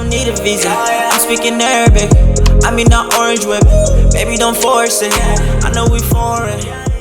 don't need a visa. I'm speaking Arabic, I mean not orange whip. Baby, don't force it, I know we foreign.